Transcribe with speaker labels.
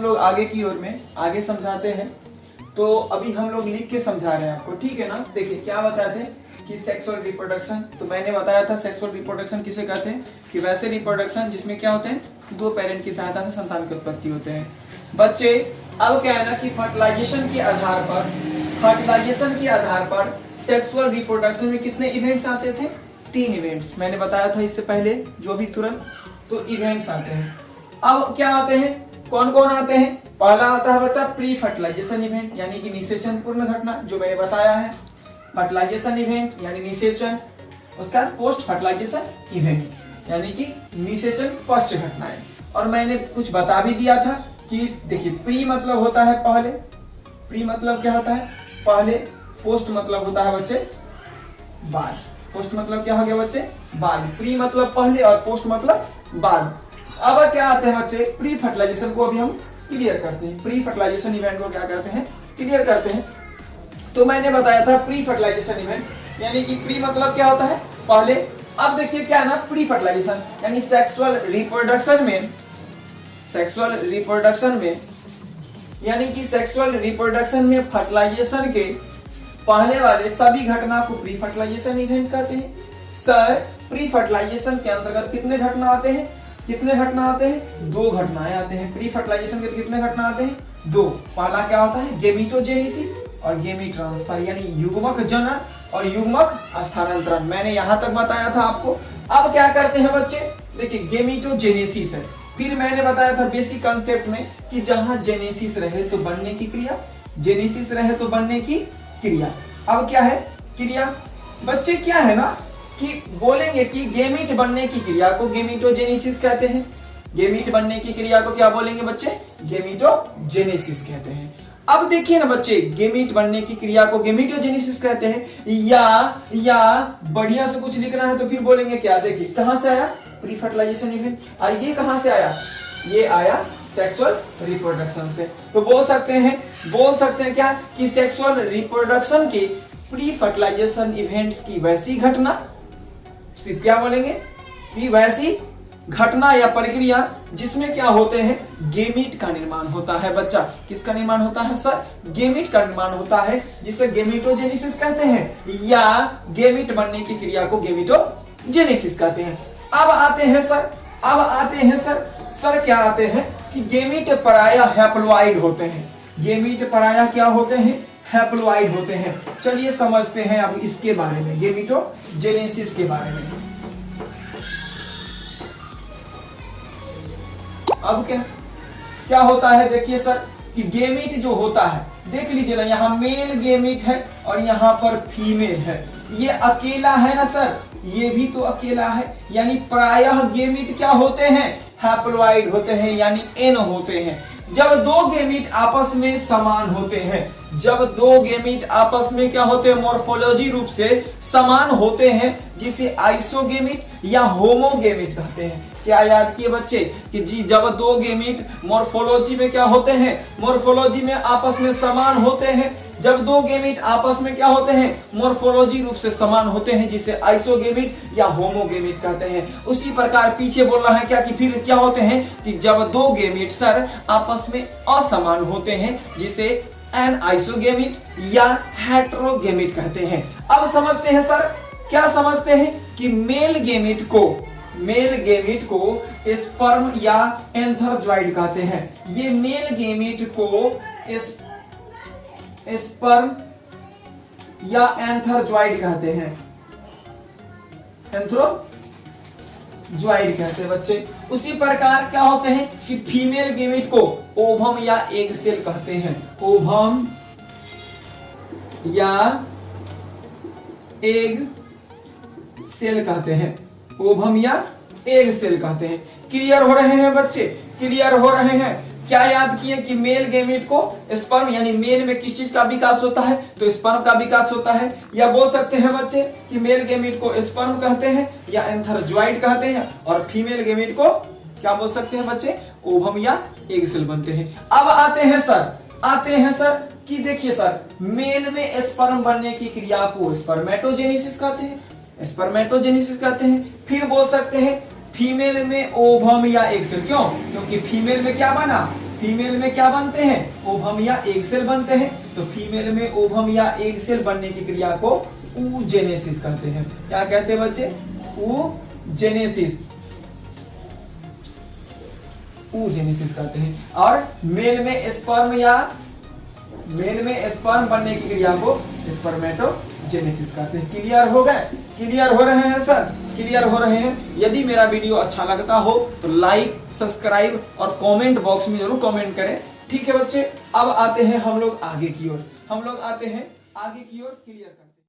Speaker 1: लोग आगे की ओर में आगे समझाते हैं। तो अभी हम लोग लिख के समझा रहे हैं आपको, ठीक है ना। देखिए क्या बताए थे कि सेक्सुअल रिप्रोडक्शन, तो मैंने बताया था सेक्सुअल रिप्रोडक्शन किसे कहते हैं कि वैसे रिप्रोडक्शन जिसमें क्या होते हैं, दो पेरेंट की सहायता से संतान की उत्पत्ति होते हैं। बच्चे अब क्या है ना कि फर्टिलाइजेशन के आधार पर सेक्सुअल रिप्रोडक्शन में कितने इवेंट्स आते थे, 3 इवेंट्स मैंने बताया था इससे पहले, जो भी तुरंत तो इवेंट्स आते हैं। अब क्या आते हैं, कौन कौन आते हैं, पहला आता है बच्चा प्री फर्टिलाइजेशन इवेंट यानी कि निषेचन पूर्ण घटना, जो मैंने बताया है। फर्टिलाइजेशन इवेंट यानी निषेचन, उसका पोस्ट फर्टिलाइजेशन इवेंट यानी कि निषेचन पश्च घटनाएं। और मैंने कुछ बता भी दिया था कि देखिए प्री मतलब होता है पहले, प्री मतलब क्या होता है पहले, पोस्ट मतलब होता है बच्चे बाद। पोस्ट मतलब क्या हो गया बच्चे, बाद। प्री मतलब पहले और पोस्ट मतलब बाद। अब क्या आते हैं बच्चे, प्री फर्टिलाइजेशन को अभी हम क्लियर करते हैं। प्री फर्टिलाइजेशन इवेंट को क्या करते हैं, क्लियर करते हैं। तो मैंने बताया था प्री फर्टिलाइजेशन इवेंट यानी कि प्री मतलब क्या होता है पहले। अब देखिए क्या है ना, प्री फर्टिलाइजेशन यानी सेक्सुअल रिप्रोडक्शन में फर्टिलाइजेशन के पहले वाले सभी घटना को प्री फर्टिलाइजेशन इवेंट कहते हैं। सर प्री फर्टिलाइजेशन के अंतर्गत कितने घटना आते हैं, 2 घटनाएं आते हैं। प्री फर्टिलाइजेशन के कितने घटना आते हैं, 2। पहला क्या होता है गेमीटोजेनेसिस और गेमीट ट्रांसफर यानी युग्मक जनन और युग्मक स्थानांतरण, मैंने यहां तक बताया था आपको। अब क्या करते हैं बच्चे, देखिए गेमीटोजेनेसिस है, फिर मैंने बताया था बेसिक कंसेप्ट में कि जहां जेनेसिस रहे तो बनने की क्रिया, जेनेसिस रहे तो बनने की क्रिया। अब क्या है क्रिया बच्चे, क्या है ना कि बोलेंगे कि गेमीट बनने की क्रिया को गेमीटोजेनेसिस कहते हैं। गेमीट बनने की क्रिया को क्या बोलेंगे बच्चे, गेमीटोजेनेसिस कहते हैं। अब देखिए ना बच्चे, गेमीट बनने की क्रिया को गेमीटोजेनेसिस कहते हैं, या बढ़िया से कुछ लिखना है तो फिर बोलेंगे क्या, देखिए कहां से आया प्री फर्टिलाइजेशन इवेंट, और ये कहां से आया, ये आया सेक्सुअल रिप्रोडक्शन से। तो बोल सकते हैं क्या कि सेक्सुअल रिप्रोडक्शन के प्री फर्टिलाइजेशन इवेंट्स की वैसी घटना, सिर्फ क्या बोलेंगे कि वैसी घटना या प्रक्रिया जिसमें क्या होते हैं, गेमीट का निर्माण होता है। बच्चा किसका निर्माण होता है सर, गेमीट का निर्माण होता है, जिसे गेमीटोजेनेसिस कहते हैं, या गेमीट बनने की क्रिया को गेमीटोजेनेसिस कहते हैं। अब आते हैं सर क्या आते हैं कि गेमीट प्रायः हैप्लॉइड होते हैं। गेमीट प्रायः क्या होते हैं, हैप्लॉइड होते हैं। चलिए समझते हैं अब इसके बारे में, गेमीटोजेनेसिस के बारे में। अब क्या होता है, देखिए सर कि गेमीट जो होता है, देख लीजिए ना, यहाँ मेल गेमीट है और यहाँ पर फीमेल है। ये अकेला है ना सर, ये भी तो अकेला है, यानी प्रायः गेमीट क्या होते हैं, हैप्लॉइड होते हैं, यानी एन होते हैं। जब 2 गेमीट आपस में समान होते हैं, जब 2 गेमीट आपस में क्या होते हैं, मॉर्फोलॉजी रूप से समान होते हैं, जिसे आइसोगेमीट या होमोगेमीट कहते हैं। क्या याद किए बच्चे कि जी जब 2 गेमीट मॉर्फोलॉजी में क्या होते हैं, मॉर्फोलॉजी में आपस में समान होते हैं, जब 2 गेमीट आपस में क्या होते हैं, मॉर्फोलॉजी रूप से समान होते हैं, जिसे आइसोगेमीट या होमोगेमीट कहते हैं। उसी प्रकार पीछे बोल रहा है क्या कि फिर क्या होते हैं कि जब 2 गेमीट सर आपस में असमान होते हैं, जिसे एन आइसोगेमीट या हेटेरोगेमीट कहते हैं। अब समझते हैं सर, क्या समझते हैं कि मेल गेमीट को स्पर्म या एंथरजॉइड कहते हैं। ये मेल गेमीट को स्पर्म या एंथरजॉइड कहते हैं, एंथ्रोजॉइड कहते हैं बच्चे। उसी प्रकार क्या होते हैं कि फीमेल गेमीट को ओवम या एग सेल कहते हैं, ओवम या एग सेल कहते हैं, ओवम या एग सेल कहते हैं। क्लियर हो रहे हैं बच्चे, क्लियर हो रहे हैं। क्या याद किए कि मेल गेमीट को स्पर्म, यानी मेल में किस चीज का विकास होता है, तो स्पर्म का विकास होता है। या बोल सकते हैं बच्चे कि मेल गेमीट को स्पर्म कहते हैं या एंथरजॉइड कहते हैं, और फीमेल गेमीट को क्या बोल सकते हैं बच्चे, ओवम या एग सेल बनते हैं। अब आते हैं सर कि देखिए सर, मेल में स्पर्म बनने की क्रिया को स्पर्मेटोजेनेसिस कहते हैं। फिर बोल सकते हैं फीमेल में ओवम या एग सेल, क्यों, क्योंकि फीमेल में क्या बना, फीमेल में क्या बनते हैं, ओवम या एग सेल बनते हैं। तो फीमेल में ओवम या एग सेल बनने की क्रिया को oogenesis कहते हैं। क्या कहते हैं बच्चे, oogenesis, oogenesis कहते हैं। और मेल में स्पर्म बनने की क्रिया को स्पर्मेटोजेनेसिस कहते हैं। क्लियर हो गए, क्लियर हो रहे हैं सर, क्लियर हो रहे हैं। यदि मेरा वीडियो अच्छा लगता हो तो लाइक, सब्सक्राइब और कमेंट बॉक्स में जरूर कमेंट करें। ठीक है बच्चे, अब आते हैं हम लोग आगे की ओर, क्लियर करने।